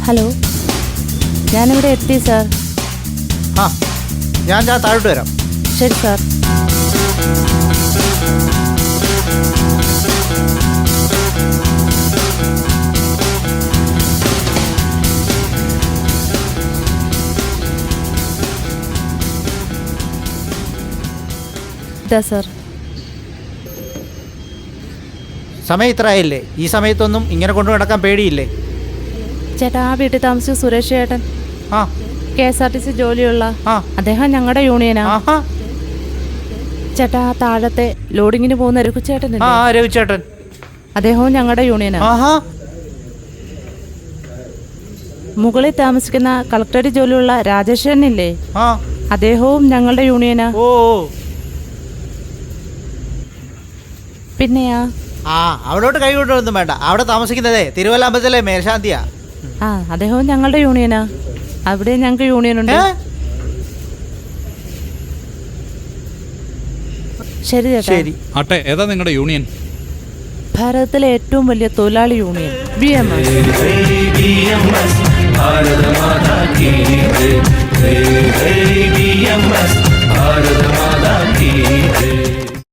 Hello, ഞാനിവിടെ എത്തി sir. ആ ഞാൻ താഴോട്ട് വരാം. ശരി സാർ. ഇതാ സാർ. സമയം ഇത്ര ആയില്ലേ? ഈ സമയത്തൊന്നും ഇങ്ങനെ കൊണ്ടു നടക്കാൻ പേടിയില്ലേ? ചേട്ടാ, ആ വീട്ടിൽ താമസിച്ച സുരേഷ് ചേട്ടൻ, ആ KSRTC ജോലിയുള്ള അദ്ദേഹം ഞങ്ങളുടെ യൂണിയനാ. ചേട്ടാ, ആ താഴത്തെ ലോഡിങ്ങിന് പോകുന്ന രഘുചേട്ടൻ, രഘുചേട്ടൻ അദ്ദേഹവും ഞങ്ങളുടെ യൂണിയനാ. മുകളിൽ താമസിക്കുന്ന കളക്ടറേറ്റ് ജോലിയുള്ള രാജേഷനില്ലേ, അദ്ദേഹവും ഞങ്ങളുടെ യൂണിയനാ. പിന്നെയാ അവിടോട്ട് കൈകൊണ്ടൊന്നും വേണ്ട. അവിടെ താമസിക്കുന്നതേ തിരുവല്ലാമ്പലത്തിലെ മേൽശാന്തിയാ. അദ്ദേഹവും ഞങ്ങളുടെ യൂണിയനാ. അവിടെ ഞങ്ങൾക്ക് യൂണിയനുണ്ട്. ശരി ചേട്ടാ. ശരി. ആട്ടെ, ഏതാ നിങ്ങളുടെ യൂണിയൻ? ഭാരതത്തിലെ ഏറ്റവും വലിയ തൊഴിലാളി യൂണിയൻ BMS.